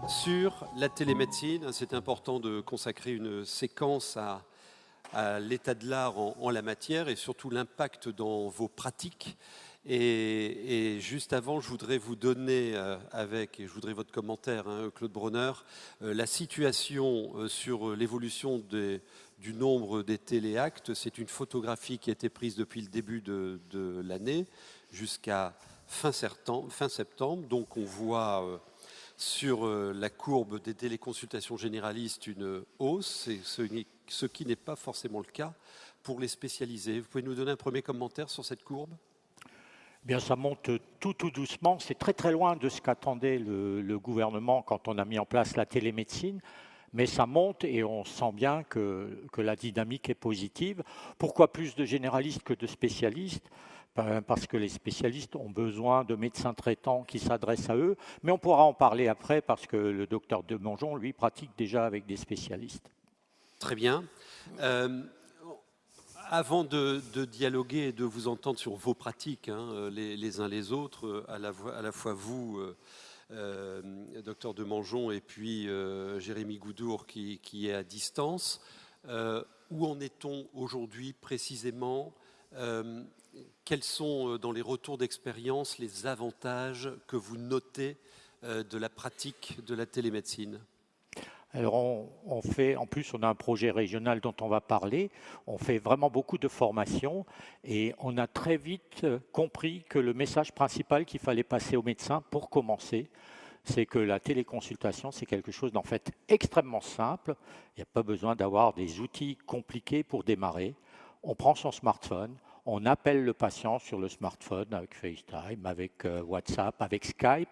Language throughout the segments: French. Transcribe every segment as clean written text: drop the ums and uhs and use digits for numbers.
Sur la télémédecine, c'est important de consacrer une séquence à l'état de l'art en la matière et surtout l'impact dans vos pratiques. Et juste avant, je voudrais vous donner et je voudrais votre commentaire, hein, Claude Bronner, la situation sur l'évolution du nombre des téléactes. C'est une photographie qui a été prise depuis le début de l'année jusqu'à fin septembre. Donc on voit sur la courbe des téléconsultations généralistes une hausse, ce qui n'est pas forcément le cas pour les spécialisés. Vous pouvez nous donner un premier commentaire sur cette courbe ? Bien, ça monte tout doucement. C'est très loin de ce qu'attendait le gouvernement quand on a mis en place la télémédecine. Mais ça monte et on sent bien que la dynamique est positive. Pourquoi plus de généralistes que de spécialistes ? Parce que les spécialistes ont besoin de médecins traitants qui s'adressent à eux. Mais on pourra en parler après parce que le docteur Demongeon, lui, pratique déjà avec des spécialistes. Très bien. Avant de dialoguer et de vous entendre sur vos pratiques, hein, les uns les autres, à la fois vous, docteur Demongeon, et puis Jérémy Goudour qui est à distance, où en est-on aujourd'hui précisément ? Quels sont, dans les retours d'expérience, les avantages que vous notez de la pratique de la télémédecine ? Alors on fait, en plus on a un projet régional dont on va parler, on fait vraiment beaucoup de formations et on a très vite compris que le message principal qu'il fallait passer aux médecins pour commencer, c'est que la téléconsultation, c'est quelque chose d'en fait extrêmement simple. Il n'y a pas besoin d'avoir des outils compliqués pour démarrer. On prend son smartphone, on appelle le patient sur le smartphone avec FaceTime, avec WhatsApp, avec Skype.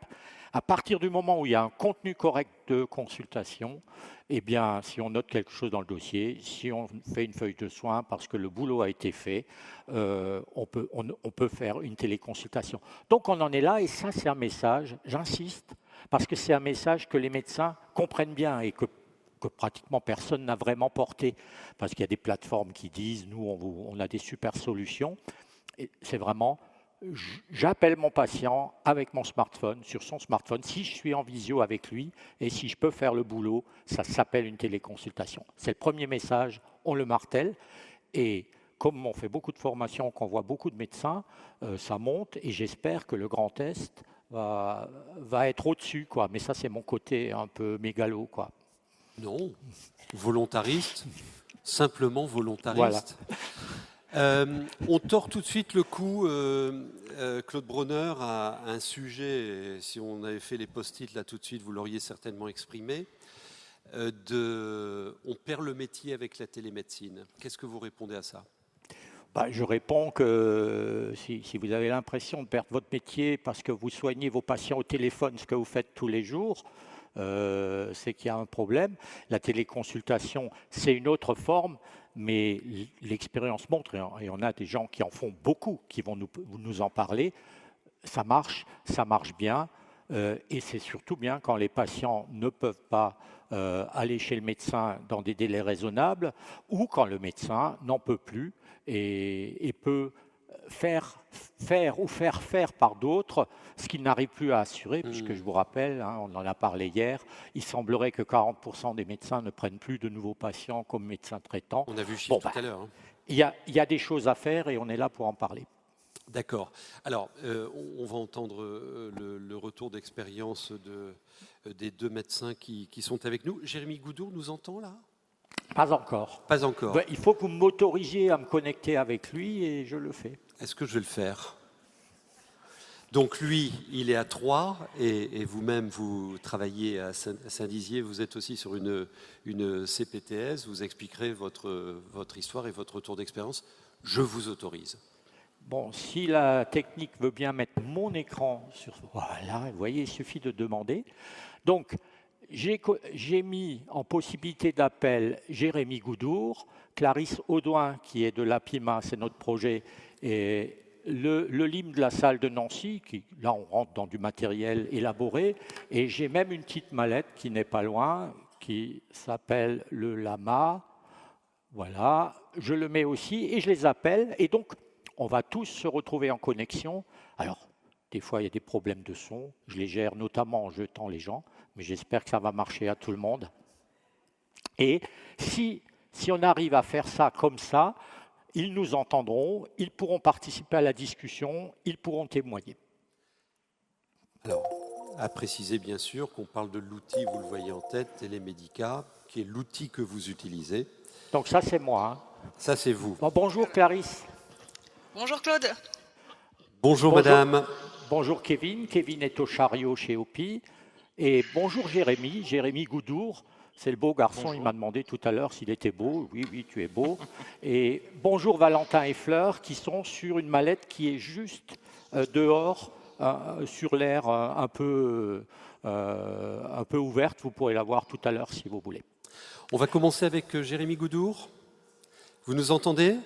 À partir du moment où il y a un contenu correct de consultation, eh bien, si on note quelque chose dans le dossier, si on fait une feuille de soins parce que le boulot a été fait, on peut faire une téléconsultation. Donc on en est là et ça c'est un message, j'insiste, parce que c'est un message que les médecins comprennent bien et que pratiquement personne n'a vraiment porté, parce qu'il y a des plateformes qui disent « nous, on a des super solutions ». C'est vraiment, j'appelle mon patient avec mon smartphone, sur son smartphone, si je suis en visio avec lui, et si je peux faire le boulot, ça s'appelle une téléconsultation. C'est le premier message, on le martèle, et comme on fait beaucoup de formations, qu'on voit beaucoup de médecins, ça monte, et j'espère que le Grand Est va être au-dessus, quoi. Mais ça, c'est mon côté un peu mégalo, quoi. Non, volontariste, simplement volontariste. Voilà. On tord tout de suite le cou, Claude Bronner, à un sujet, si on avait fait les post-it là tout de suite, vous l'auriez certainement exprimé, on perd le métier avec la télémédecine. Qu'est-ce que vous répondez à ça ? Je réponds que si vous avez l'impression de perdre votre métier parce que vous soignez vos patients au téléphone, ce que vous faites tous les jours, c'est qu'il y a un problème. La téléconsultation, c'est une autre forme, mais l'expérience montre, et on a des gens qui en font beaucoup, qui vont nous en parler, ça marche bien, et c'est surtout bien quand les patients ne peuvent pas aller chez le médecin dans des délais raisonnables, ou quand le médecin n'en peut plus et peut faire par d'autres ce qu'il n'arrive plus à assurer, puisque je vous rappelle, hein, on en a parlé hier, il semblerait que 40% des médecins ne prennent plus de nouveaux patients comme médecins traitants. On a vu le chiffre tout à l'heure. Hein. Il y a des choses à faire et on est là pour en parler. D'accord. Alors, on va entendre le retour d'expérience des deux médecins qui sont avec nous. Jérémy Goudour nous entend là ? Pas encore. Pas encore. Il faut que vous m'autorisiez à me connecter avec lui et je le fais. Est-ce que je vais le faire ? Donc lui, il est à Troyes et vous-même, vous travaillez à Saint-Dizier. Vous êtes aussi sur une CPTS. Vous expliquerez votre histoire et votre retour d'expérience. Je vous autorise. Bon, si la technique veut bien mettre mon écran sur... Voilà, vous voyez, il suffit de demander. Donc, j'ai mis en possibilité d'appel Jérémy Goudour, Clarisse Audouin, qui est de l'APIMA, c'est notre projet, et le LIM de la salle de Nancy, là on rentre dans du matériel élaboré, et j'ai même une petite mallette qui n'est pas loin, qui s'appelle le Lama. Voilà, je le mets aussi, et je les appelle, et donc on va tous se retrouver en connexion. Alors, Des fois, il y a des problèmes de son. Je les gère notamment en jetant les gens, mais j'espère que ça va marcher à tout le monde. Et si on arrive à faire ça comme ça, ils nous entendront, ils pourront participer à la discussion, ils pourront témoigner. Alors, à préciser bien sûr qu'on parle de l'outil, vous le voyez en tête, Télémédica, qui est l'outil que vous utilisez. Donc ça, c'est moi. Hein. Ça, c'est vous. Bon, bonjour Clarisse. Bonjour Claude. Bonjour madame. Bonjour Kevin. Kevin est au chariot chez OPI. Et bonjour Jérémy. Jérémy Goudour. C'est le beau garçon. Bonjour. Il m'a demandé tout à l'heure s'il était beau. Oui, oui, tu es beau. Et bonjour Valentin et Fleur qui sont sur une mallette qui est juste dehors, sur l'air un peu ouverte. Vous pourrez la voir tout à l'heure si vous voulez. On va commencer avec Jérémy Goudour. Vous nous entendez ?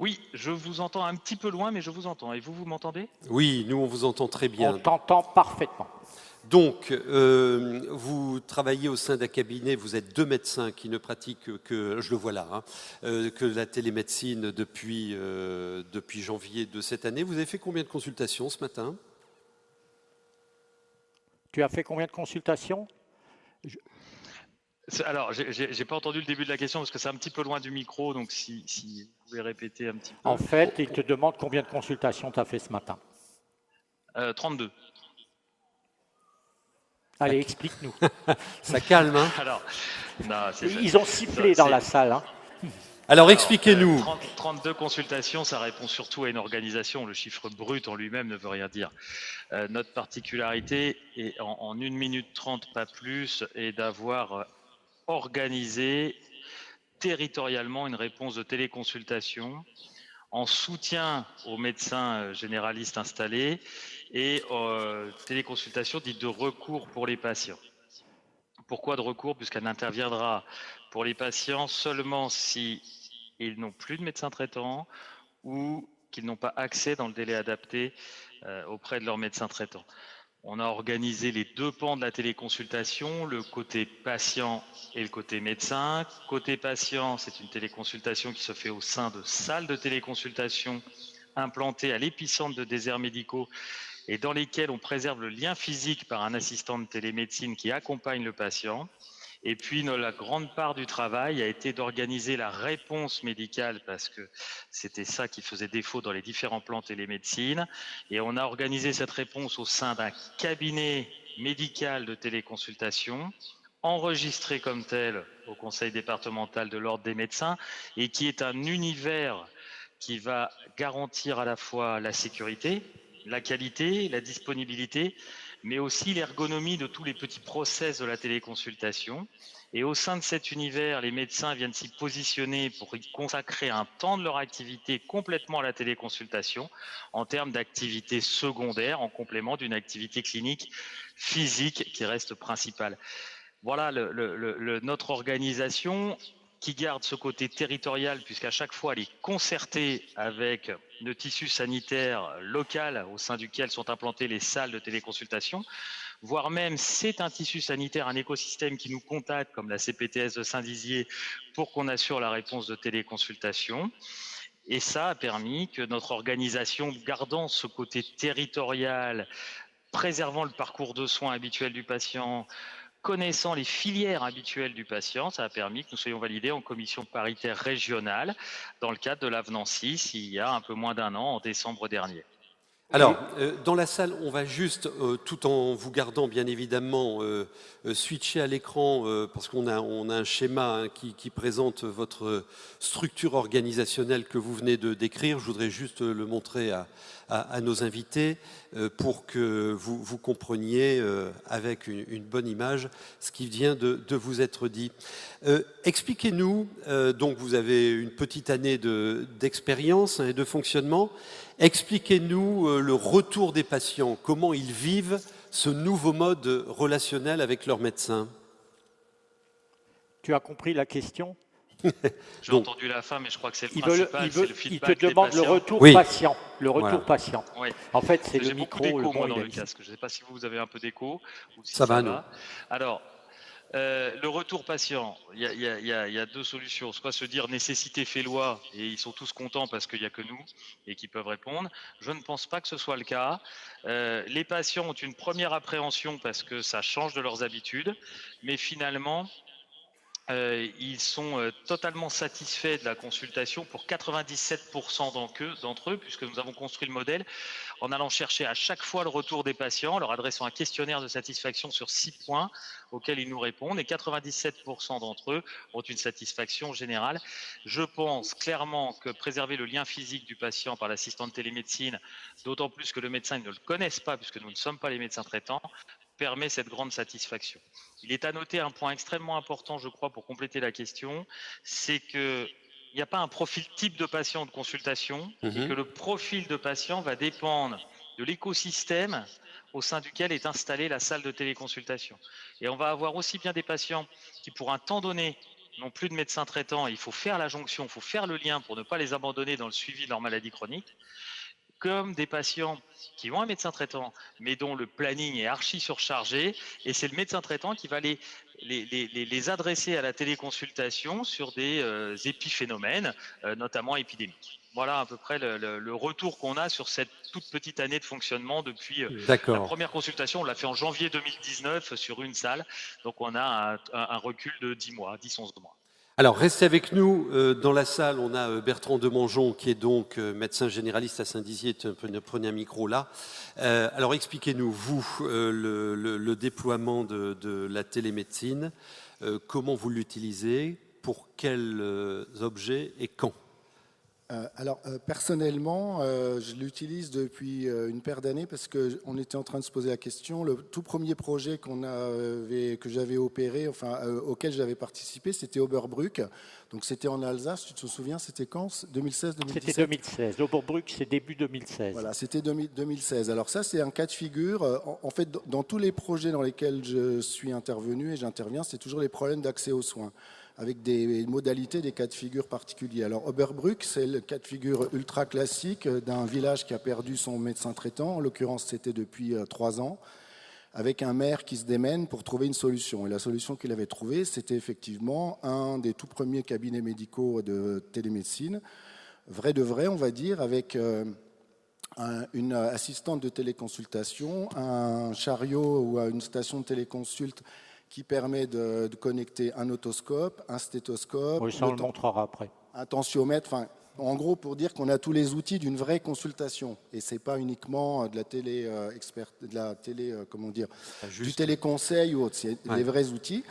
Oui, je vous entends un petit peu loin, mais je vous entends. Et vous m'entendez ? Oui, nous, on vous entend très bien. On t'entend parfaitement. Donc, vous travaillez au sein d'un cabinet, vous êtes 2 médecins qui ne pratiquent que, je le vois là, hein, que la télémédecine depuis janvier de cette année. Vous avez fait combien de consultations ce matin ? Tu as fait combien de consultations ? Alors, j'ai pas entendu le début de la question parce que c'est un petit peu loin du micro, donc si vous pouvez répéter un petit peu. En fait, il te demande combien de consultations tu as fait ce matin. 32. Allez, explique-nous. Ça calme, hein ? Alors, non, ils ont sifflé dans la salle. Hein. Alors, expliquez-nous. 32 consultations, ça répond surtout à une organisation. Le chiffre brut en lui-même ne veut rien dire. Notre particularité, est en 1 minute 30, pas plus, est d'avoir organisé territorialement une réponse de téléconsultation en soutien aux médecins généralistes installés et téléconsultation dite de recours pour les patients. Pourquoi de recours ? Puisqu'elle n'interviendra pour les patients seulement si ils n'ont plus de médecin traitant ou qu'ils n'ont pas accès dans le délai adapté auprès de leur médecin traitant. On a organisé les 2 pans de la téléconsultation, le côté patient et le côté médecin. Côté patient, c'est une téléconsultation qui se fait au sein de salles de téléconsultation implantées à l'épicentre de déserts médicaux et dans lesquelles on préserve le lien physique par un assistant de télémédecine qui accompagne le patient. Et puis, la grande part du travail a été d'organiser la réponse médicale parce que c'était ça qui faisait défaut dans les différents plans télémédecine. Et on a organisé cette réponse au sein d'un cabinet médical de téléconsultation, enregistré comme tel au conseil départemental de l'ordre des médecins et qui est un univers qui va garantir à la fois la sécurité, la qualité, la disponibilité, mais aussi l'ergonomie de tous les petits process de la téléconsultation. Et au sein de cet univers, les médecins viennent s'y positionner pour y consacrer un temps de leur activité complètement à la téléconsultation en termes d'activité secondaire, en complément d'une activité clinique physique qui reste principale. Voilà notre organisation qui garde ce côté territorial puisqu'à chaque fois elle est concertée avec le tissu sanitaire local au sein duquel sont implantées les salles de téléconsultation, voire même c'est un tissu sanitaire, un écosystème qui nous contacte comme la CPTS de Saint-Dizier pour qu'on assure la réponse de téléconsultation. Et ça a permis que notre organisation, gardant ce côté territorial, préservant le parcours de soins habituel du patient, connaissant les filières habituelles du patient, ça a permis que nous soyons validés en commission paritaire régionale dans le cadre de l'avenant 6 il y a un peu moins d'1 an, en décembre dernier. Alors, dans la salle, on va juste, tout en vous gardant bien évidemment, switcher à l'écran, parce qu'on a un schéma qui présente votre structure organisationnelle que vous venez de décrire. Je voudrais juste le montrer à nos invités pour que vous compreniez avec une bonne image ce qui vient de vous être dit. Expliquez-nous, donc vous avez une petite année d'expérience et de fonctionnement. Expliquez-nous le retour des patients, comment ils vivent ce nouveau mode relationnel avec leur médecin. Tu as compris la question ? J'ai entendu la fin, mais je crois que c'est le principal, c'est le feedback. Il te demande le retour patient. Le retour patient. Oui. En fait, c'est le micro. J'ai beaucoup d'écho dans le casque. Je ne sais pas si vous avez un peu d'écho. Ou si ça va, nous. Alors, Le retour patient, il y a deux solutions. Soit se dire nécessité fait loi et ils sont tous contents parce qu'il n'y a que nous et qu'ils peuvent répondre. Je ne pense pas que ce soit le cas. Les patients ont une première appréhension parce que ça change de leurs habitudes, mais finalement, ils sont totalement satisfaits de la consultation pour 97% d'entre eux, puisque nous avons construit le modèle en allant chercher à chaque fois le retour des patients, leur adressant un questionnaire de satisfaction sur 6 points auxquels ils nous répondent, et 97% d'entre eux ont une satisfaction générale. Je pense clairement que préserver le lien physique du patient par l'assistant de télémédecine, d'autant plus que le médecin ne le connaisse pas, puisque nous ne sommes pas les médecins traitants, permet cette grande satisfaction. Il est à noter un point extrêmement important, je crois, pour compléter la question, c'est que il n'y a pas un profil type de patient de consultation et que le profil de patient va dépendre de l'écosystème au sein duquel est installée la salle de téléconsultation. Et on va avoir aussi bien des patients qui, pour un temps donné, n'ont plus de médecin traitant, et il faut faire la jonction, il faut faire le lien pour ne pas les abandonner dans le suivi de leur maladie chronique, comme des patients qui ont un médecin traitant, mais dont le planning est archi surchargé, et c'est le médecin traitant qui va les adresser à la téléconsultation sur des épiphénomènes, notamment épidémiques. Voilà à peu près le retour qu'on a sur cette toute petite année de fonctionnement depuis la première consultation. On l'a fait en janvier 2019 sur une salle, donc on a un recul de 10 mois, 10-11 mois. Alors, restez avec nous. Dans la salle, on a Bertrand Demangeon, qui est donc médecin généraliste à Saint-Dizier. Prenez un micro là. Alors, expliquez-nous, vous, le déploiement de la télémédecine, comment vous l'utilisez, pour quels objets et quand? Personnellement, je l'utilise depuis une paire d'années parce qu'on était en train de se poser la question. Le tout premier projet que j'avais opéré, auquel j'avais participé, c'était Oberbrück. Donc c'était en Alsace, tu te souviens, c'était quand? 2016, 2017? C'était 2016. Oberbrück, c'est début 2016. Voilà, c'était 2016. Alors ça, c'est un cas de figure. En fait, dans tous les projets dans lesquels je suis intervenu et j'interviens, c'est toujours les problèmes d'accès aux soins, avec des modalités, des cas de figure particuliers. Alors Oberbrück, c'est le cas de figure ultra classique d'un village qui a perdu son médecin traitant. En l'occurrence, c'était depuis 3 ans, avec un maire qui se démène pour trouver une solution. Et la solution qu'il avait trouvée, c'était effectivement un des tout premiers cabinets médicaux de télémédecine, vrai de vrai, on va dire, avec une assistante de téléconsultation, un chariot ou une station de téléconsulte qui permet de connecter un otoscope, un stéthoscope, oui, ça on le montrera après, un tensiomètre, en gros pour dire qu'on a tous les outils d'une vraie consultation et c'est pas uniquement de la télé du téléconseil ou autre, c'est des vrais outils.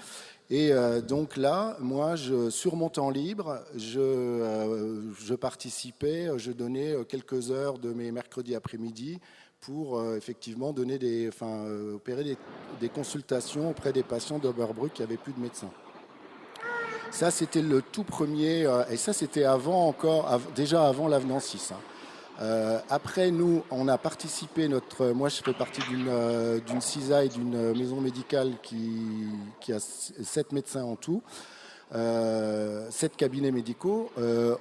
Et donc là, moi, sur mon temps libre, je participais, je donnais quelques heures de mes mercredis après-midi pour effectivement opérer des consultations auprès des patients d'Oberbrück qui n'avaient plus de médecin. Ça, c'était le tout premier, et ça, c'était déjà avant l'avenant 6. Après, nous, on a participé, moi je fais partie d'une CISA et d'une maison médicale qui a 7 médecins en tout, 7 cabinets médicaux.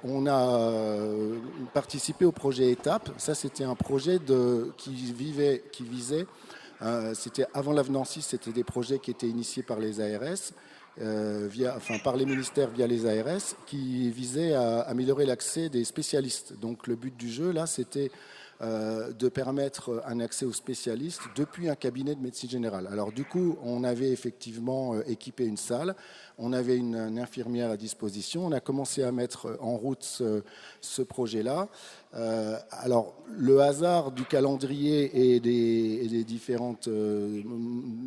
On a participé au projet ETAP. Ça, c'était un projet qui visait, c'était avant l'avenant 6, c'était des projets qui étaient initiés par les ARS. Par les ministères via les ARS, qui visaient à améliorer l'accès des spécialistes. Donc le but du jeu, là, c'était de permettre un accès aux spécialistes depuis un cabinet de médecine générale. Alors du coup, on avait effectivement équipé une salle, on avait une infirmière à disposition, on a commencé à mettre en route ce projet-là. Alors, le hasard du calendrier et des différents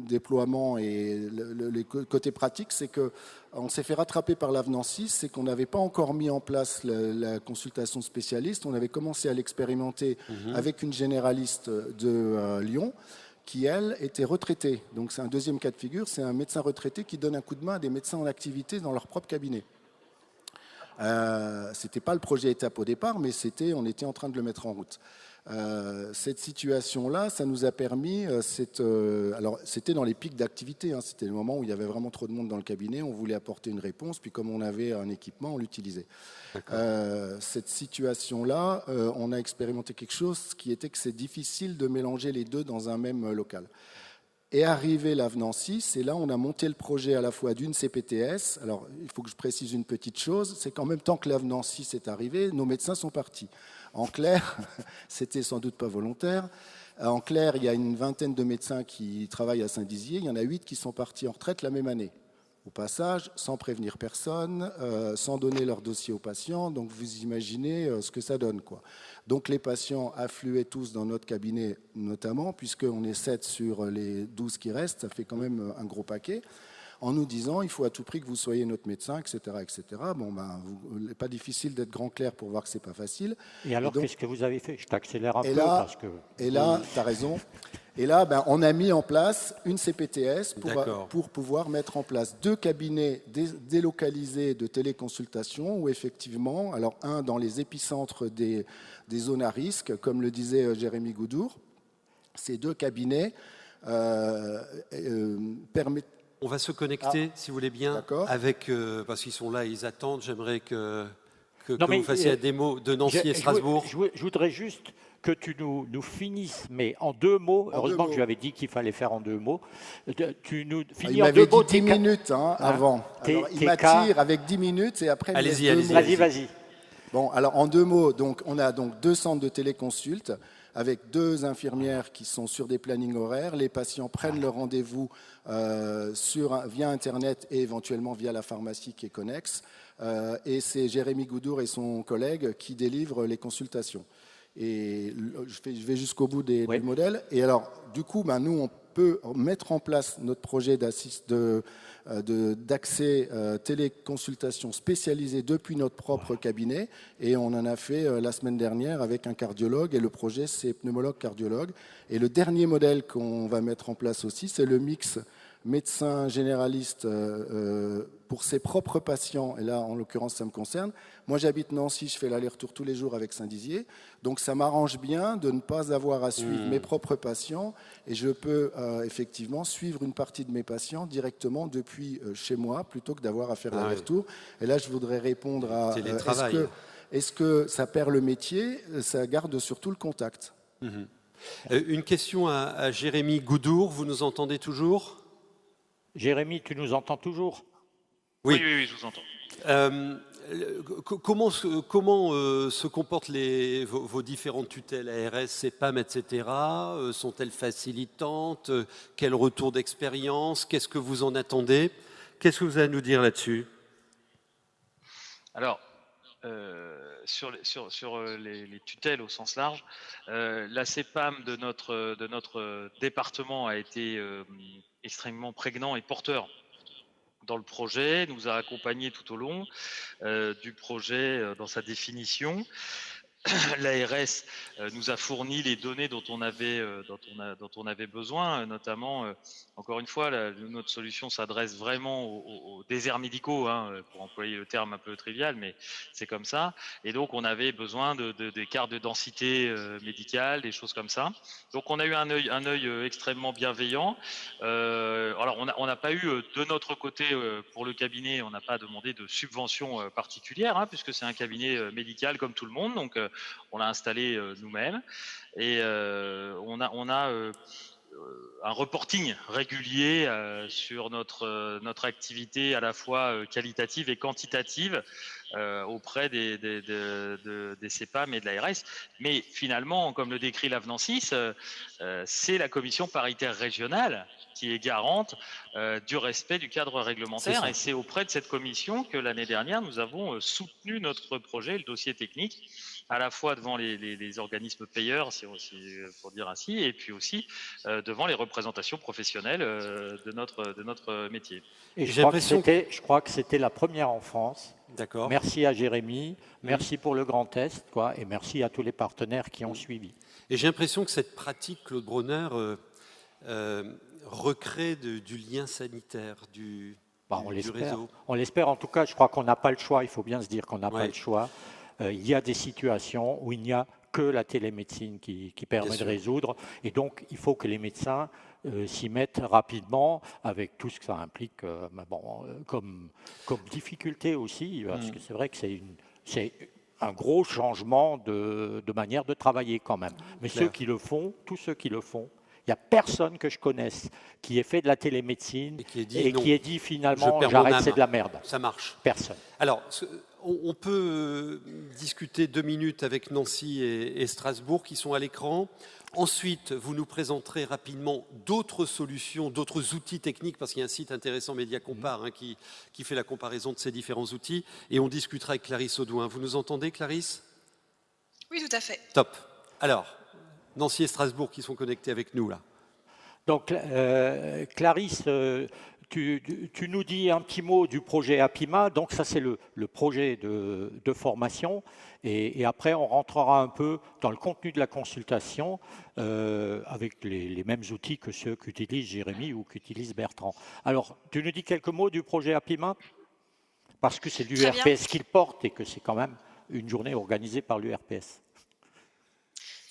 déploiements et les côtés pratiques, c'est qu'on s'est fait rattraper par l'avenant 6, c'est qu'on n'avait pas encore mis en place la consultation spécialiste. On avait commencé à l'expérimenter avec une généraliste de Lyon qui, elle, était retraitée. Donc c'est un deuxième cas de figure, c'est un médecin retraité qui donne un coup de main à des médecins en activité dans leur propre cabinet. C'était pas le projet étape au départ, mais on était en train de le mettre en route. Cette situation-là, ça nous a permis, alors c'était dans les pics d'activité, c'était le moment où il y avait vraiment trop de monde dans le cabinet, on voulait apporter une réponse, puis comme on avait un équipement, on l'utilisait. Cette situation-là, on a expérimenté quelque chose qui était que c'est difficile de mélanger les deux dans un même local. Est arrivé l'avenant 6, et là, on a monté le projet à la fois d'une CPTS. Alors, il faut que je précise une petite chose, c'est qu'en même temps que l'avenant 6 est arrivé, nos médecins sont partis. En clair, c'était sans doute pas volontaire. En clair, il y a une vingtaine de médecins qui travaillent à Saint-Dizier. Il y en a 8 qui sont partis en retraite la même année. Au passage, sans prévenir personne, sans donner leur dossier aux patients. Donc, vous imaginez ce que ça donne, quoi. Donc, les patients affluaient tous dans notre cabinet, notamment, puisqu'on est 7 sur les 12 qui restent. Ça fait quand même un gros paquet. En nous disant, il faut à tout prix que vous soyez notre médecin, etc., etc. Bon, il n'est pas difficile d'être grand clair pour voir que ce n'est pas facile. Et alors, qu'est-ce que vous avez fait? Je t'accélère un peu parce que... Et là, tu as raison. Et là, on a mis en place une CPTS pour pouvoir mettre en place 2 cabinets délocalisés de téléconsultation où effectivement, alors un dans les épicentres des zones à risque, comme le disait Jérémy Goudour, ces 2 cabinets permettent... On va se connecter, si vous voulez bien, avec, parce qu'ils sont là, ils attendent. J'aimerais que vous fassiez la démo de Nancy et Strasbourg. Je voudrais juste que tu nous finisses, mais en 2 mots. Heureusement que je lui avais dit qu'il fallait faire en 2 mots. Tu nous finis en 2 mots. Il m'avait dit 10 minutes avant. Alors, il m'attire avec 10 minutes et après, allez-y, vas-y. Bon, alors en 2 mots, donc, on a donc 2 centres de téléconsulte avec 2 infirmières qui sont sur des plannings horaires. Les patients prennent leur rendez-vous via Internet et éventuellement via la pharmacie qui est connexe. Et c'est Jérémy Goudour et son collègue qui délivrent les consultations. Et je vais jusqu'au bout du modèle. Et alors, du coup, nous, on peut mettre en place notre projet d'accès téléconsultation spécialisé depuis notre propre cabinet. Et on en a fait la semaine dernière avec un cardiologue. Et le projet, c'est pneumologue cardiologue. Et le dernier modèle qu'on va mettre en place aussi, c'est le mix médecin généraliste pour ses propres patients, et là en l'occurrence ça me concerne. Moi j'habite Nancy, je fais l'aller-retour tous les jours avec Saint-Dizier, donc ça m'arrange bien de ne pas avoir à suivre mes propres patients, et je peux effectivement suivre une partie de mes patients directement depuis chez moi, plutôt que d'avoir à faire l'aller-retour. Et là je voudrais répondre à est-ce que ça perd le métier? Ça garde surtout le contact. Une question à Jérémy Goudour, vous nous entendez toujours? Jérémy, tu nous entends toujours? Oui, je vous entends. Comment se comportent vos différentes tutelles, ARS, CEPAM, etc. Sont-elles facilitantes? Quel retour d'expérience? Qu'est-ce que vous en attendez? Qu'est-ce que vous avez à nous dire là-dessus? Alors, sur les tutelles au sens large, la CEPAM de notre département a été extrêmement prégnant et porteur dans le projet, nous a accompagnés tout au long du projet dans sa définition. L'ARS nous a fourni les données dont on avait besoin, notamment, encore une fois, notre solution s'adresse vraiment aux déserts médicaux, pour employer le terme un peu trivial, mais c'est comme ça. Et donc, on avait besoin des cartes de densité médicale, des choses comme ça. Donc, on a eu un œil extrêmement bienveillant. Alors, on n'a pas eu de notre côté, pour le cabinet, on n'a pas demandé de subvention particulière, puisque c'est un cabinet médical comme tout le monde. Donc, on l'a installé nous-mêmes et on a un reporting régulier sur notre activité à la fois qualitative et quantitative auprès des CEPAM et de l'ARS. Mais finalement, comme le décrit l'avenant 6, c'est la commission paritaire régionale qui est garante du respect du cadre réglementaire. Et c'est auprès de cette commission que l'année dernière, nous avons soutenu notre projet, le dossier technique, à la fois devant les organismes payeurs, pour dire ainsi, et puis aussi devant les représentations professionnelles de notre métier. Et je crois que c'était la première en France. D'accord. Merci à Jérémy, merci pour le Grand Est, et merci à tous les partenaires qui ont suivi. Et j'ai l'impression que cette pratique, Claude Bronner, recrée du lien sanitaire, du réseau. On l'espère. En tout cas, je crois qu'on n'a pas le choix. Il faut bien se dire qu'on n'a pas le choix. Il y a des situations où il n'y a que la télémédecine qui permet de résoudre. Et donc, il faut que les médecins s'y mettent rapidement, avec tout ce que ça implique comme difficulté aussi, parce que c'est vrai que c'est un gros changement de manière de travailler quand même. Mais tous ceux qui le font, Il n'y a personne que je connaisse qui ait fait de la télémédecine Et qui ait dit Je finalement perds mon j'arrête, âme. c'est de la merde. Ça marche. Personne. Alors, on peut discuter 2 minutes avec Nancy et Strasbourg qui sont à l'écran. Ensuite, vous nous présenterez rapidement d'autres solutions, d'autres outils techniques, parce qu'il y a un site intéressant, Mediacompare, qui fait la comparaison de ces différents outils. Et on discutera avec Clarisse Audouin. Vous nous entendez, Clarisse? Oui, tout à fait. Top. Alors, Nancy et Strasbourg qui sont connectés avec nous, là. Donc, Clarisse, tu nous dis un petit mot du projet APIMA. Donc, ça, c'est le projet de formation. Et après, on rentrera un peu dans le contenu de la consultation avec les mêmes outils que ceux qu'utilise Jérémy ou qu'utilise Bertrand. Alors, tu nous dis quelques mots du projet APIMA? Parce que c'est l'URPS qu'il porte et que c'est quand même une journée organisée par l'URPS.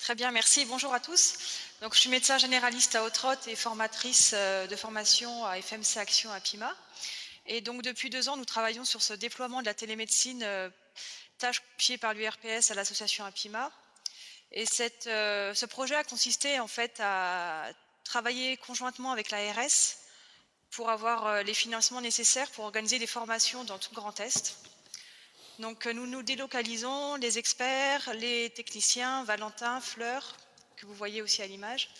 Très bien, merci. Bonjour à tous. Donc, je suis médecin généraliste à Haute-Rotte et formatrice de formation à FMC Action APIMA. Et donc, depuis 2 ans, nous travaillons sur ce déploiement de la télémédecine tâche confiée par l'URPS à l'association APIMA. Et ce projet a consisté en fait à travailler conjointement avec l'ARS pour avoir les financements nécessaires pour organiser des formations dans tout le Grand Est. Donc nous nous délocalisons les experts, les techniciens, Valentin, Fleur, que vous voyez aussi à l'image.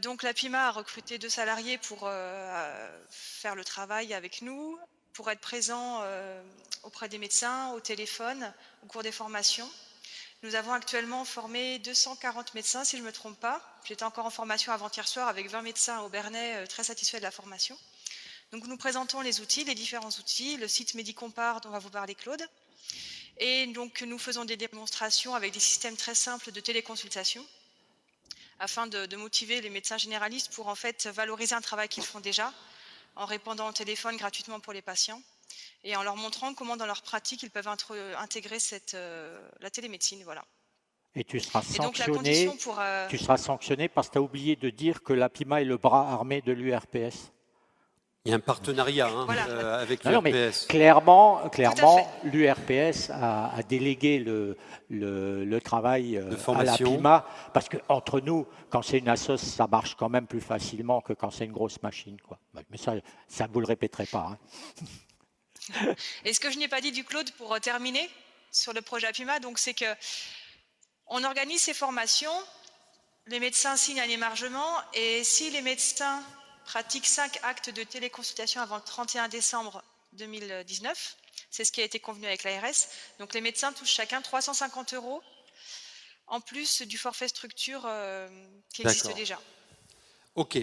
Donc l'APIMA a recruté 2 salariés pour faire le travail avec nous, pour être présent auprès des médecins, au téléphone, au cours des formations. Nous avons actuellement formé 240 médecins, si je ne me trompe pas. J'étais encore en formation avant-hier soir avec 20 médecins au Bernay, très satisfaits de la formation. Donc nous présentons les outils, les différents outils, le site Medicompare dont va vous parler Claude. Et donc nous faisons des démonstrations avec des systèmes très simples de téléconsultation afin de motiver les médecins généralistes pour en fait valoriser un travail qu'ils font déjà en répondant au téléphone gratuitement pour les patients et en leur montrant comment dans leur pratique ils peuvent intégrer la télémédecine. Voilà. Et tu seras Et donc, sanctionné, tu seras sanctionné parce que tu as oublié de dire que l'APIMA est le bras armé de l'URPS. Il y a un partenariat voilà. avec Non, mais l'URPS. clairement l'URPS a délégué le travail à l'APIMA, parce qu'entre nous, quand c'est une assoce, ça marche quand même plus facilement que quand c'est une grosse machine, quoi. Mais ça vous le répéterez pas. Hein. Et ce que je n'ai pas dit du Claude pour terminer sur le projet APIMA, donc c'est que on organise ces formations, les médecins signent un émargement, et si les médecins pratiquent 5 actes de téléconsultation avant le 31 décembre 2019, c'est ce qui a été convenu avec l'ARS, donc les médecins touchent chacun 350 € en plus du forfait structure qui existe déjà. Ok.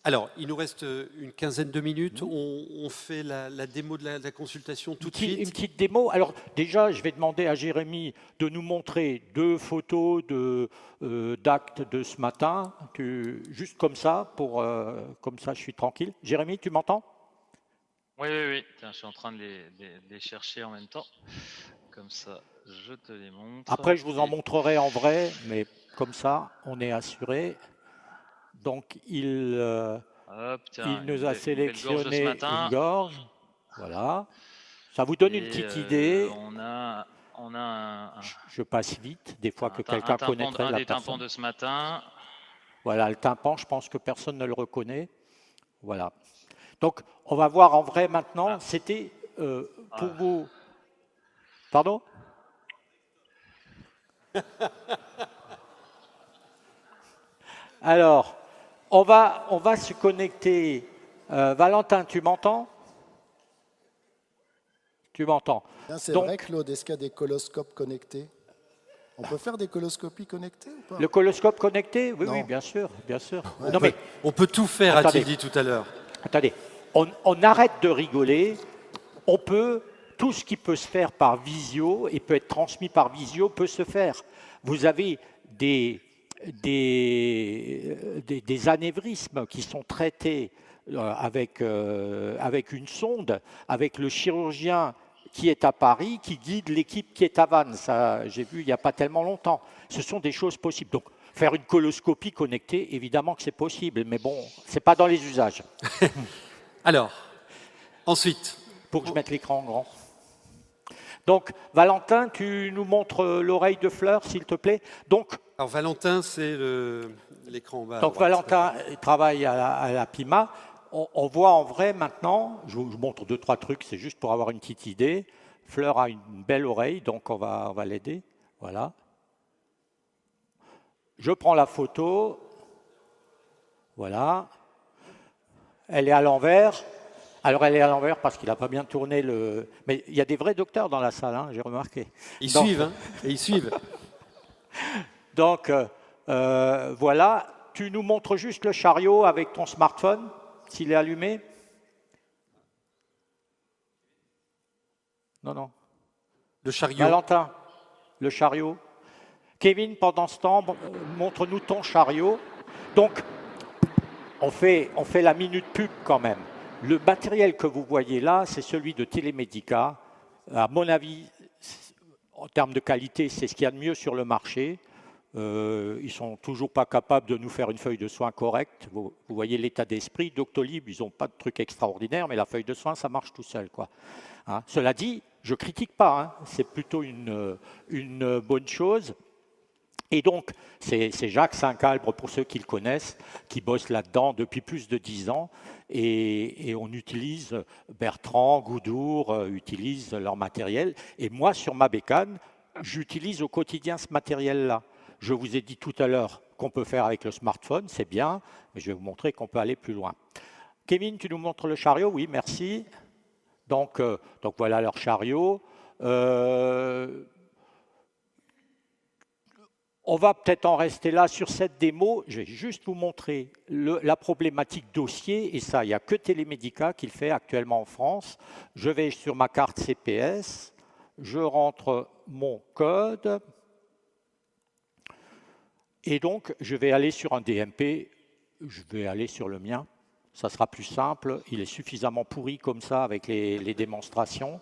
Alors, il nous reste une quinzaine de minutes. On fait la démo de la consultation tout de suite. Une petite démo. Alors déjà, je vais demander à Jérémy de nous montrer 2 photos d'actes de ce matin, juste comme ça, comme ça je suis tranquille. Jérémy, tu m'entends? Oui. Tiens, je suis en train de les chercher en même temps. Comme ça, je te les montre. Après, je vous en montrerai en vrai, mais comme ça, on est assuré. Donc, il nous a sélectionné une gorge. Voilà. Ça vous donne une petite idée. On a je passe vite, des fois que quelqu'un connaîtrait la personne. Un des tympans de ce matin. Voilà, le tympan, je pense que personne ne le reconnaît. Voilà. Donc, on va voir en vrai maintenant. C'était pour vous... Pardon? Alors... On va se connecter. Valentin, tu m'entends? Tu m'entends. C'est vrai, Claude, est-ce qu'il y a des coloscopes connectés? On peut faire des coloscopies connectées ou pas? Le coloscope connecté? Oui, bien sûr. Ouais, non, mais on peut tout faire, a-t-il dit tout à l'heure. Attendez, on arrête de rigoler. Tout ce qui peut se faire par visio et peut être transmis par visio peut se faire. Vous avez des anévrismes qui sont traités avec une sonde, avec le chirurgien qui est à Paris, qui guide l'équipe qui est à Vannes. Ça, j'ai vu il n'y a pas tellement longtemps. Ce sont des choses possibles. Donc, faire une coloscopie connectée, évidemment que c'est possible, mais bon, ce n'est pas dans les usages. Alors, ensuite... Pour que je mette l'écran en grand. Donc, Valentin, tu nous montres l'oreille de Fleur, s'il te plaît. Donc, Alors Valentin, c'est l'écran en bas. donc Valentin travaille à la PIMA. On voit en vrai maintenant, je vous montre 2-3 trucs, c'est juste pour avoir une petite idée. Fleur a une belle oreille, donc on va l'aider. Voilà. Je prends la photo. Voilà. Elle est à l'envers. Alors elle est à l'envers parce qu'il n'a pas bien tourné le... Mais il y a des vrais docteurs dans la salle, hein, j'ai remarqué. Ils suivent, hein, et ils suivent. Donc voilà, tu nous montres juste le chariot avec ton smartphone, s'il est allumé. Non. Le chariot. Valentin, le chariot. Kevin, pendant ce temps, montre-nous ton chariot. Donc, on fait la minute pub quand même. Le matériel que vous voyez là, c'est celui de Télémédica. À mon avis, en termes de qualité, c'est ce qu'il y a de mieux sur le marché. Ils ne sont toujours pas capables de nous faire une feuille de soins correcte. Vous voyez l'état d'esprit. Doctolib, ils n'ont pas de truc extraordinaire, mais la feuille de soins, ça marche tout seul, quoi. Hein. Cela dit, je ne critique pas. Hein. C'est plutôt une bonne chose. Et donc, c'est Jacques Saint-Calbre, pour ceux qui le connaissent, qui bosse là-dedans depuis plus de 10 ans. Et on utilise, Bertrand, Goudour utilisent leur matériel. Et moi, sur ma bécane, j'utilise au quotidien ce matériel-là. Je vous ai dit tout à l'heure qu'on peut faire avec le smartphone, c'est bien, mais je vais vous montrer qu'on peut aller plus loin. Kevin, tu nous montres le chariot? Oui, merci. Donc voilà leur chariot. On va peut-être en rester là sur cette démo. Je vais juste vous montrer la problématique dossier. Et ça, il n'y a que Télémédica qui le fait actuellement en France. Je vais sur ma carte CPS. Je rentre mon code. Et donc, je vais aller sur un DMP. Je vais aller sur le mien. Ça sera plus simple. Il est suffisamment pourri comme ça avec les démonstrations.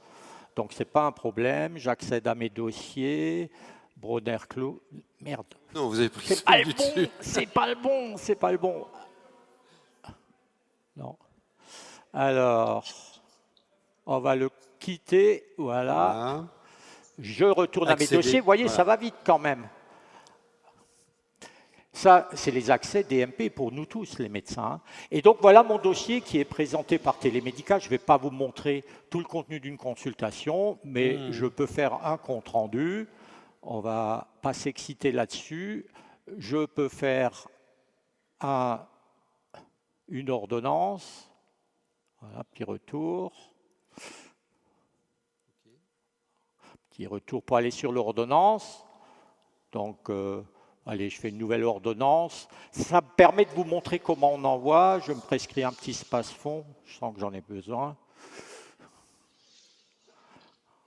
Donc, ce n'est pas un problème. J'accède à mes dossiers. Brodner-Clos. Merde. Non, vous avez pris C'est pas le bon. C'est pas le bon. C'est pas le bon. Non. Alors, on va le quitter. Voilà. Je retourne à mes dossiers. Vous voyez, ça va vite quand même. Ça, c'est les accès DMP pour nous tous, les médecins. Et donc, voilà mon dossier qui est présenté par Télémédica. Je ne vais pas vous montrer tout le contenu d'une consultation, mais je peux faire un compte-rendu. On ne va pas s'exciter là-dessus. Je peux faire une ordonnance. Voilà, petit retour. Petit retour pour aller sur l'ordonnance. Donc, allez, je fais une nouvelle ordonnance. Ça me permet de vous montrer comment on envoie. Je me prescris un petit space-fond. Je sens que j'en ai besoin.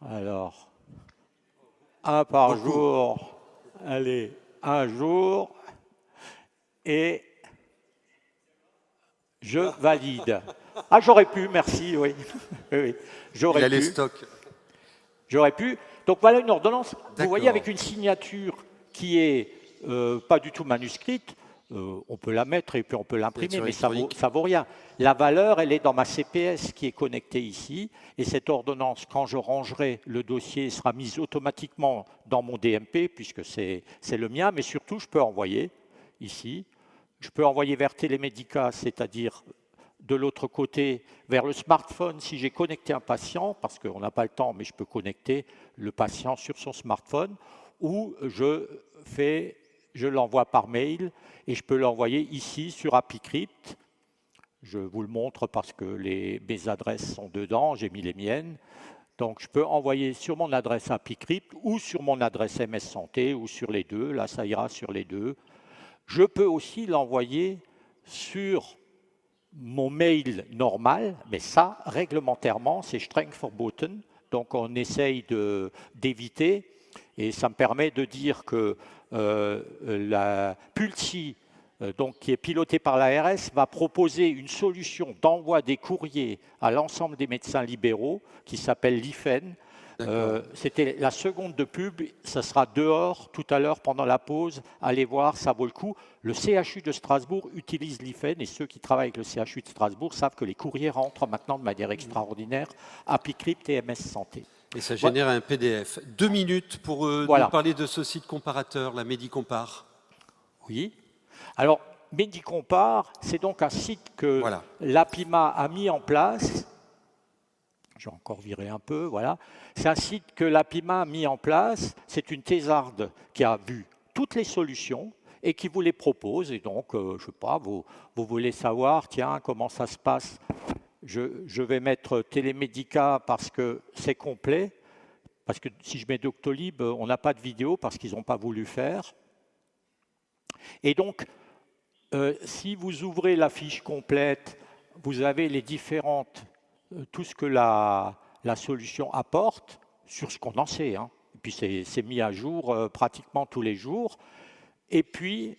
Alors... un par jour, allez, un jour, et je valide. Ah, j'aurais pu, merci, oui. Oui, j'aurais pu. Il a les stocks. J'aurais pu. Donc voilà une ordonnance, vous voyez, avec une signature qui est pas du tout manuscrite. On peut la mettre et puis on peut l'imprimer, mais ça vaut rien. La valeur, elle est dans ma CPS qui est connectée ici, et cette ordonnance, quand je rangerai le dossier, sera mise automatiquement dans mon DMP, puisque c'est le mien, mais surtout, je peux envoyer ici. Je peux envoyer vers Télémédica, c'est-à-dire de l'autre côté, vers le smartphone, si j'ai connecté un patient, parce qu'on n'a pas le temps, mais je peux connecter le patient sur son smartphone, ou je l'envoie par mail et je peux l'envoyer ici sur AppyCrypt. Je vous le montre parce que mes adresses sont dedans, j'ai mis les miennes. Donc je peux envoyer sur mon adresse AppyCrypt ou sur mon adresse MS Santé ou sur les deux. Là, ça ira sur les deux. Je peux aussi l'envoyer sur mon mail normal, mais ça, réglementairement, c'est streng verboten. Donc on essaye d'éviter. Et ça me permet de dire que la Pulsi, qui est pilotée par l'ARS, va proposer une solution d'envoi des courriers à l'ensemble des médecins libéraux qui s'appelle l'IFEN. C'était la seconde de pub, ça sera dehors tout à l'heure pendant la pause. Allez voir, ça vaut le coup. Le CHU de Strasbourg utilise l'IFEN et ceux qui travaillent avec le CHU de Strasbourg savent que les courriers rentrent maintenant de manière extraordinaire, AppyCrypt et MS Santé. Et ça génère un PDF. 2 minutes pour nous parler de ce site comparateur, la Medicompare. Oui. Alors, Medicompare, c'est donc un site que l'APIMA a mis en place. Je vais encore virer un peu, voilà. C'est un site que l'APIMA a mis en place. C'est une thésarde qui a vu toutes les solutions et qui vous les propose. Et donc, je ne sais pas, vous voulez savoir, tiens, comment ça se passe. Je vais mettre Télémédica parce que c'est complet. Parce que si je mets Doctolib, on n'a pas de vidéo parce qu'ils n'ont pas voulu faire. Et donc, si vous ouvrez la fiche complète, vous avez les différentes, tout ce que la solution apporte sur ce qu'on en sait. Hein. Et puis, c'est mis à jour pratiquement tous les jours. Et puis,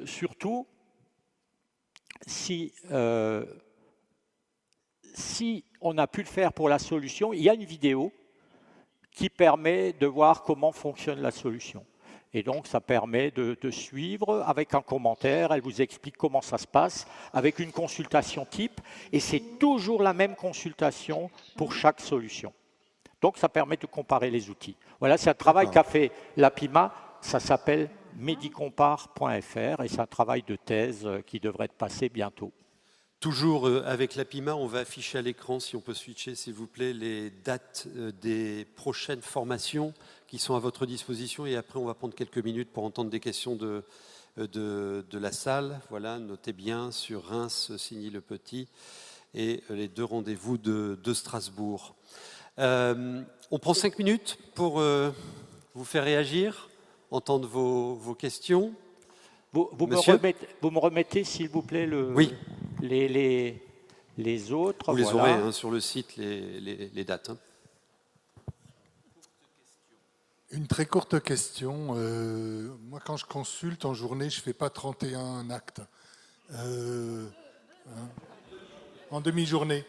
surtout, si on a pu le faire pour la solution, il y a une vidéo qui permet de voir comment fonctionne la solution. Et donc, ça permet de suivre avec un commentaire. Elle vous explique comment ça se passe avec une consultation type. Et c'est toujours la même consultation pour chaque solution. Donc, ça permet de comparer les outils. Voilà, c'est un travail qu'a fait l'APIMA. Ça s'appelle medicompare.fr et c'est un travail de thèse qui devrait être passé bientôt. Toujours avec l'APIMA, on va afficher à l'écran, si on peut switcher s'il vous plaît, les dates des prochaines formations qui sont à votre disposition. Et après, on va prendre quelques minutes pour entendre des questions de la salle. Voilà, notez bien sur Reims, Signy-le-Petit et les 2 rendez-vous de Strasbourg. On prend 5 minutes pour vous faire réagir, entendre vos questions. Vous me remettez, s'il vous plaît, oui. les autres. Vous les aurez sur le site, les dates. Hein. Une très courte question. Moi, quand je consulte en journée, je ne fais pas 31 actes. En demi-journée.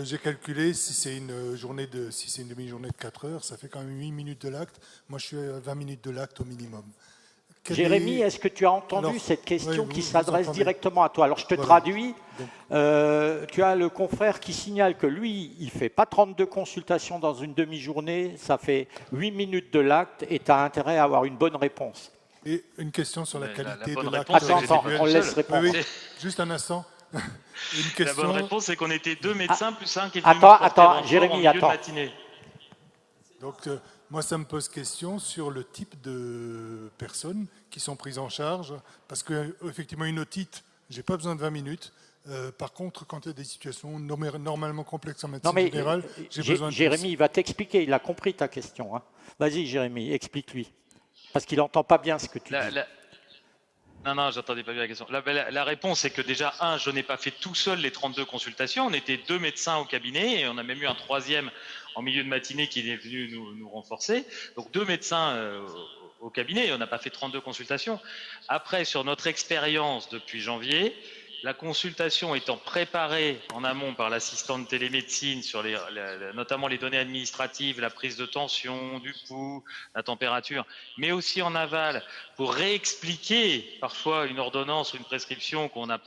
J'ai calculé, si c'est une demi-journée de 4 heures, ça fait quand même 8 minutes de l'acte. Moi, je suis à 20 minutes de l'acte au minimum. Jérémy, est-ce que tu as entendu cette question qui s'adresse directement à toi? Alors, je te traduis. Tu as le confrère qui signale que lui, il ne fait pas 32 consultations dans une demi-journée, ça fait 8 minutes de l'acte et tu as intérêt à avoir une bonne réponse. Et une question sur la qualité de l'acte. Attends, on laisse répondre. Oui, juste un instant. Une question... La bonne réponse, c'est qu'on était 2 médecins plus un qui est venu Jérémy, attends. Donc, moi, ça me pose question sur le type de personnes qui sont prises en charge, parce qu'effectivement, une otite, je n'ai pas besoin de 20 minutes. Par contre, quand il y a des situations normalement complexes en médecine générale, j'ai besoin de... Jérémy, il va t'expliquer, il a compris ta question. Hein. Vas-y, Jérémy, explique-lui. Parce qu'il n'entend pas bien ce que tu dis. Non, j'entendais pas bien la question. La réponse, c'est que déjà, je n'ai pas fait tout seul les 32 consultations. On était 2 médecins au cabinet et on a même eu un 3e en milieu de matinée qui est venu nous renforcer. Donc 2 médecins au cabinet et on n'a pas fait 32 consultations. Après, sur notre expérience depuis janvier, la consultation étant préparée en amont par l'assistante télémédecine sur notamment les données administratives, la prise de tension, du pouls, la température, mais aussi en aval pour réexpliquer parfois une ordonnance ou une prescription qu'on a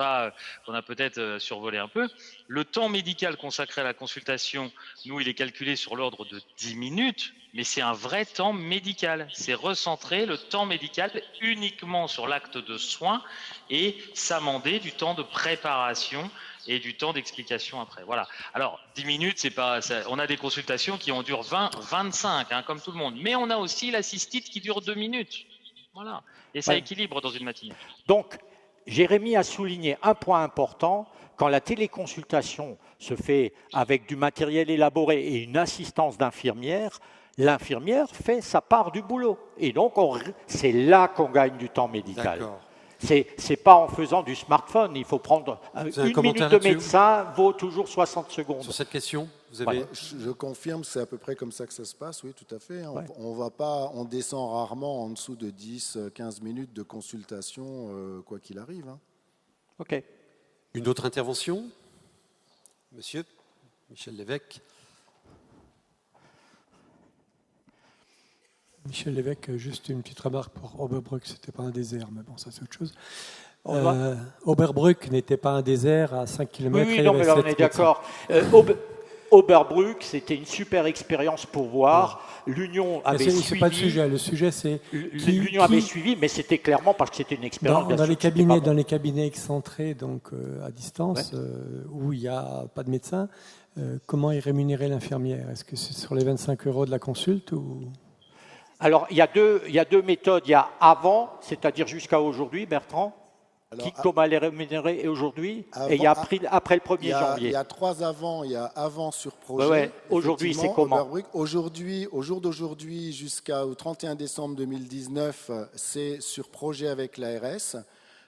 peut-être survolé un peu. Le temps médical consacré à la consultation, nous, il est calculé sur l'ordre de 10 minutes, mais c'est un vrai temps médical. C'est recentrer le temps médical uniquement sur l'acte de soin et s'amender du temps de préparation et du temps d'explication après. Voilà. Alors, 10 minutes, on a des consultations qui en durent 20, 25, comme tout le monde. Mais on a aussi la cystite qui dure 2 minutes. Voilà. Et ça équilibre dans une matinée. Donc, Jérémy a souligné un point important. Quand la téléconsultation se fait avec du matériel élaboré et une assistance d'infirmière, l'infirmière fait sa part du boulot. Et donc, c'est là qu'on gagne du temps médical. C'est pas en faisant du smartphone. Il faut prendre une minute de médecin vaut toujours 60 secondes. Sur cette question, vous avez... Je confirme, c'est à peu près comme ça que ça se passe, oui, tout à fait. On descend rarement en dessous de 10-15 minutes de consultation, quoi qu'il arrive. Hein. OK. Une autre intervention? Monsieur Michel Lévesque. Michel Lévesque, juste une petite remarque pour Oberbruck, ce n'était pas un désert, mais bon, ça c'est autre chose. Oberbruck n'était pas un désert à 5 km. Oui, non, mais là on est d'accord. Oberbruck, c'était une super expérience pour voir. L'Union Mais avait c'est suivi. pas le sujet. Le sujet, c'est L'Union avait suivi, mais c'était clairement parce que c'était une expérience. dans les c'était pas bon. dans les cabinets excentrés, donc à distance, où il n'y a pas de médecin. Comment est rémunérée l'infirmière? Est-ce que c'est sur les 25 € de la consulte ou... Alors, il y a deux méthodes. Il y a avant, c'est-à-dire jusqu'à aujourd'hui, Bertrand, comment elle est rémunérée aujourd'hui, et il y a après le 1er janvier. Il y a 3 avant. Il y a avant sur projet. Ouais. Aujourd'hui, c'est comment? Oberbruck. Aujourd'hui, au jour d'aujourd'hui, jusqu'au 31 décembre 2019, c'est sur projet avec l'ARS.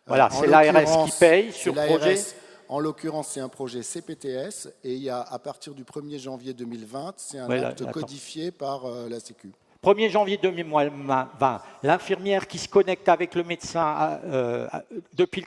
Voilà, c'est l'ARS qui paye sur projet. En l'occurrence, c'est un projet CPTS, et il y a, à partir du 1er janvier 2020, c'est un acte codifié par la Sécu. 1er janvier 2020, l'infirmière qui se connecte avec le médecin depuis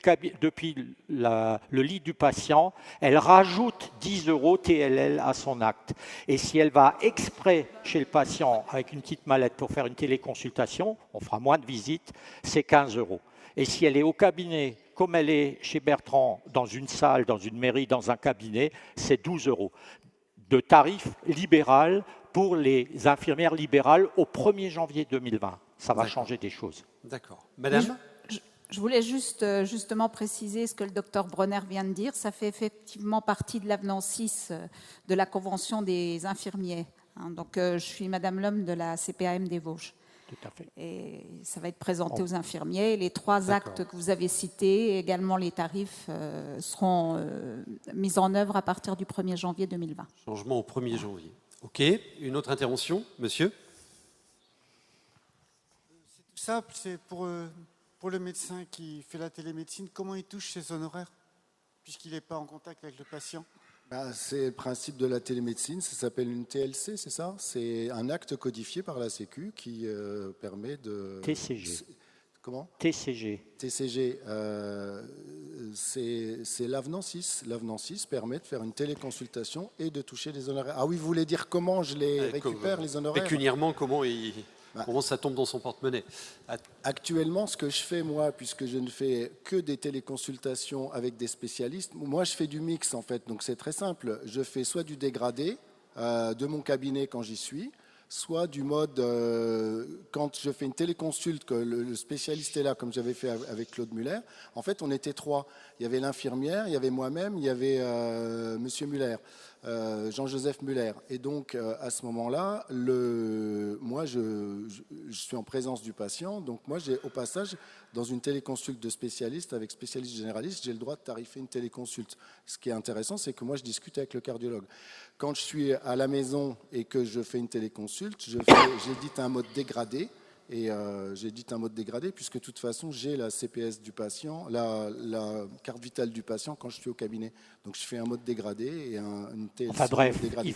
le lit du patient, elle rajoute 10 € TLL à son acte. Et si elle va exprès chez le patient avec une petite mallette pour faire une téléconsultation, on fera moins de visites, c'est 15 €. Et si elle est au cabinet, comme elle est chez Bertrand, dans une salle, dans une mairie, dans un cabinet, c'est 12 € de tarif libéral pour les infirmières libérales au 1er janvier 2020. Ça va changer des choses. D'accord. Madame? Je voulais justement préciser ce que le docteur Bronner vient de dire. Ça fait effectivement partie de l'avenant 6 de la Convention des infirmiers. Donc, je suis Madame Lhomme de la CPAM des Vosges. Tout à fait. Et ça va être présenté aux infirmiers. Les 3 actes que vous avez cités, également les tarifs, seront mis en œuvre à partir du 1er janvier 2020. Changement au 1er janvier. OK. Une autre intervention, monsieur? C'est tout simple, c'est pour le médecin qui fait la télémédecine, comment il touche ses honoraires, puisqu'il n'est pas en contact avec le patient? C'est le principe de la télémédecine, ça s'appelle une TLC, c'est ça? C'est un acte codifié par la Sécu qui permet de... TCG. Comment? TCG. TCG, c'est l'avenant 6. L'avenant 6 permet de faire une téléconsultation et de toucher les honoraires. Ah oui, vous voulez dire comment je les récupère, les honoraires? Pécuniairement, comment ça tombe dans son porte-monnaie? Actuellement, ce que je fais, moi, puisque je ne fais que des téléconsultations avec des spécialistes, moi, je fais du mix, en fait. Donc, c'est très simple. Je fais soit du dégradé de mon cabinet quand j'y suis, soit du mode, quand je fais une téléconsulte, que le spécialiste est là, comme j'avais fait avec Claude Muller, en fait, on était 3. Il y avait l'infirmière, il y avait moi-même, il y avait Monsieur Muller, Jean-Joseph Muller. Et donc, à ce moment-là, moi, je suis en présence du patient. Donc, moi, au passage, dans une téléconsulte de spécialiste, avec spécialiste généraliste, j'ai le droit de tarifer une téléconsulte. Ce qui est intéressant, c'est que moi, je discute avec le cardiologue. Quand je suis à la maison et que je fais une téléconsulte, j'édite un mode dégradé. Et j'édite un mode dégradé puisque de toute façon, j'ai la CPS du patient, la carte vitale du patient quand je suis au cabinet. Donc, je fais un mode dégradé et une TLC. Enfin bref, il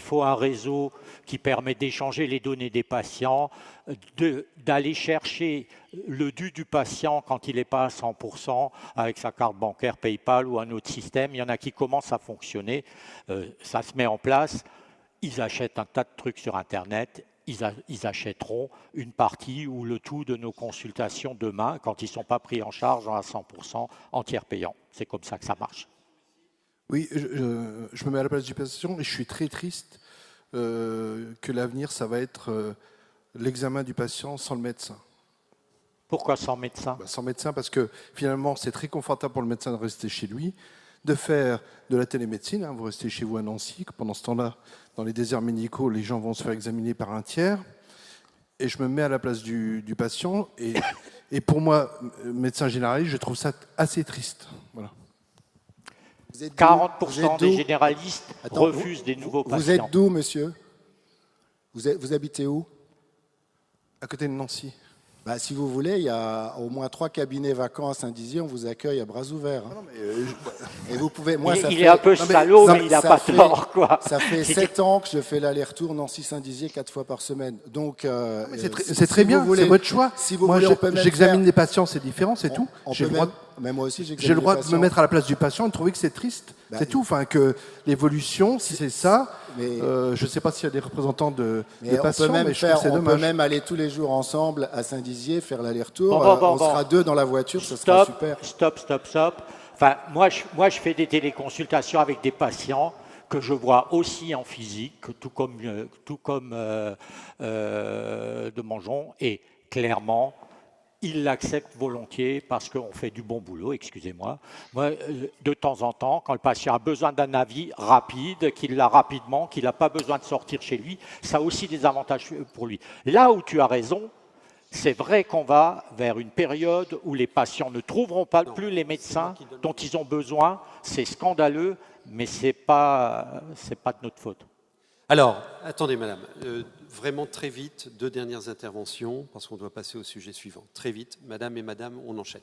faut un réseau qui permet d'échanger les données des patients, d'aller chercher le dû du patient quand il n'est pas à 100% avec sa carte bancaire PayPal ou un autre système. Il y en a qui commencent à fonctionner, ça se met en place, ils achètent un tas de trucs sur Internet. Ils achèteront une partie ou le tout de nos consultations demain quand ils ne sont pas pris en charge à 100% en tiers payant. C'est comme ça que ça marche. Oui, je me mets à la place du patient et je suis très triste que l'avenir, ça va être l'examen du patient sans le médecin. Pourquoi sans médecin? Sans médecin parce que finalement, c'est très confortable pour le médecin de rester chez lui, de faire de la télémédecine. Vous restez chez vous à Nancy, pendant ce temps-là, dans les déserts médicaux, les gens vont se faire examiner par un tiers. Et je me mets à la place du patient. Et pour moi, médecin généraliste, je trouve ça assez triste. Voilà. 40% des généralistes refusent des nouveaux patients. Vous êtes d'où, monsieur? Vous habitez où? À côté de Nancy. Si vous voulez, il y a au moins 3 cabinets vacants à Saint-Dizier, on vous accueille à bras ouverts. Non, et vous pouvez, il est un peu salaud, mais il n'a pas tort, quoi. Ça fait 7 ans que je fais l'aller-retour Nancy-Saint-Dizier 4 fois par semaine. Donc, c'est très bien, c'est votre choix. Si vous moi, voulez, j'examine les patients, c'est différent, c'est tout. Mais moi aussi, j'ai le droit de me mettre à la place du patient et de trouver que c'est triste. C'est tout. Enfin, que l'évolution, si c'est ça, je ne sais pas s'il y a des représentants de patients, mais je trouve que c'est dommage. On peut même aller tous les jours ensemble à Saint-Dizier, faire l'aller-retour. On sera 2 dans la voiture, ça sera super. Stop. Enfin, moi, je fais des téléconsultations avec des patients. que je vois aussi en physique, tout comme de Mongeon, et clairement, il l'accepte volontiers parce qu'on fait du bon boulot, excusez-moi. Moi, de temps en temps, quand le patient a besoin d'un avis rapide, qu'il l'a rapidement, qu'il n'a pas besoin de sortir chez lui, ça a aussi des avantages pour lui. Là où tu as raison, c'est vrai qu'on va vers une période où les patients ne trouveront pas plus les médecins dont ils ont besoin. C'est scandaleux, mais ce n'est pas de notre faute. Alors, attendez, madame. Vraiment très vite, 2 dernières interventions, parce qu'on doit passer au sujet suivant. Très vite, madame et madame, on enchaîne.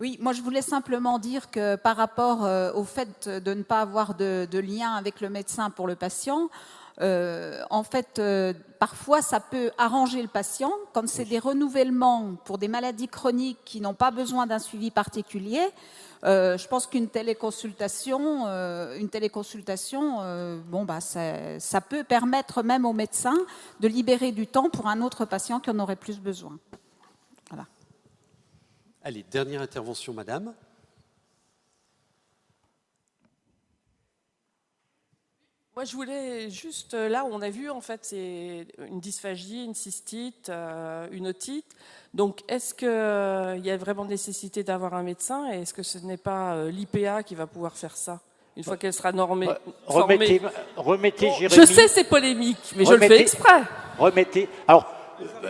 Oui, moi je voulais simplement dire que par rapport au fait de ne pas avoir de lien avec le médecin pour le patient, en fait, parfois ça peut arranger le patient quand c'est des renouvellements pour des maladies chroniques qui n'ont pas besoin d'un suivi particulier. Je pense qu'une téléconsultation, ça peut permettre même au médecin de libérer du temps pour un autre patient qui en aurait plus besoin. Voilà. Allez, dernière intervention, madame. Moi, je voulais juste, là où on a vu, en fait, c'est une dysphagie, une cystite, une otite. Donc, est-ce qu'il y a vraiment nécessité d'avoir un médecin et est-ce que ce n'est pas l'IPA qui va pouvoir faire ça une fois qu'elle sera normée, remettez bon, Jérémy. Je sais, c'est polémique, mais je le fais exprès. Remettez. Alors,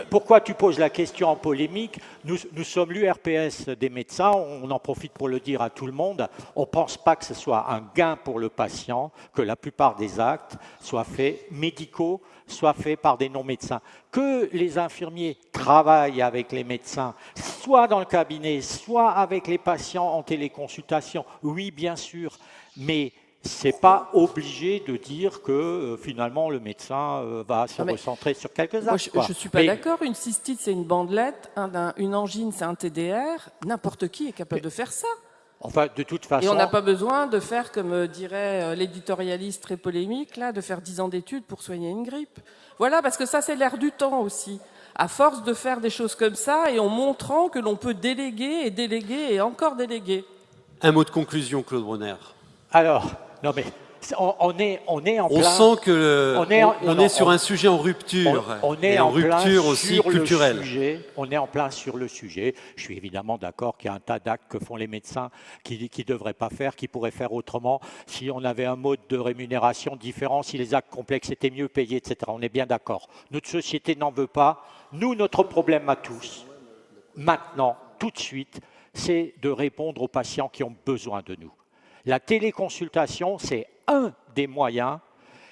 pourquoi tu poses la question en polémique? Nous sommes l'URPS des médecins, on en profite pour le dire à tout le monde. On ne pense pas que ce soit un gain pour le patient, que la plupart des actes soient faits médicaux, soient faits par des non-médecins. Que les infirmiers travaillent avec les médecins, soit dans le cabinet, soit avec les patients en téléconsultation, oui, bien sûr, mais ce n'est pas obligé de dire que finalement le médecin va se recentrer sur quelques actes. Moi, je ne suis pas d'accord. Une cystite, c'est une bandelette. Une angine, c'est un TDR. N'importe qui est capable de faire ça. Enfin, de toute façon... Et on n'a pas besoin de faire, comme dirait l'éditorialiste très polémique, là, de faire 10 ans d'études pour soigner une grippe. Voilà, parce que ça, c'est l'air du temps aussi. À force de faire des choses comme ça et en montrant que l'on peut déléguer et encore déléguer. Un mot de conclusion, Claude Bronner. Alors... Non mais on est en plein. On sent que on est sur un sujet en rupture. On est en rupture aussi culturelle. On est en plein sur le sujet. Je suis évidemment d'accord qu'il y a un tas d'actes que font les médecins qui ne devraient pas faire, qui pourraient faire autrement. Si on avait un mode de rémunération différent, si les actes complexes étaient mieux payés, etc. On est bien d'accord. Notre société n'en veut pas. Nous, notre problème à tous, maintenant, tout de suite, c'est de répondre aux patients qui ont besoin de nous. La téléconsultation, c'est un des moyens.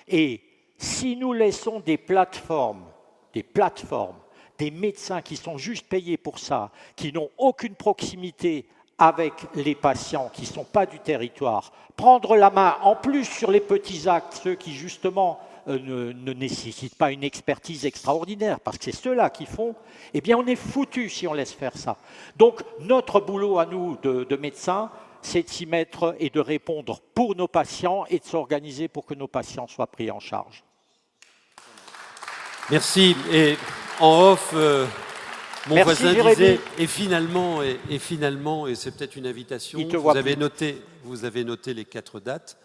Et si nous laissons des plateformes, des médecins qui sont juste payés pour ça, qui n'ont aucune proximité avec les patients, qui ne sont pas du territoire, prendre la main en plus sur les petits actes, ceux qui justement ne nécessitent pas une expertise extraordinaire, parce que c'est ceux-là qui font, eh bien on est foutu si on laisse faire ça. Donc notre boulot à nous de médecins, c'est de s'y mettre et de répondre pour nos patients et de s'organiser pour que nos patients soient pris en charge. Merci. Et en off, mon voisin disait, et finalement, et c'est peut-être une invitation, vous avez noté les 4 dates,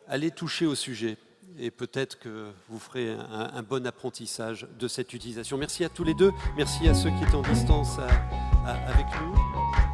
allez toucher au sujet et peut-être que vous ferez un bon apprentissage de cette utilisation. Merci à tous les deux, merci à ceux qui étaient en distance avec nous.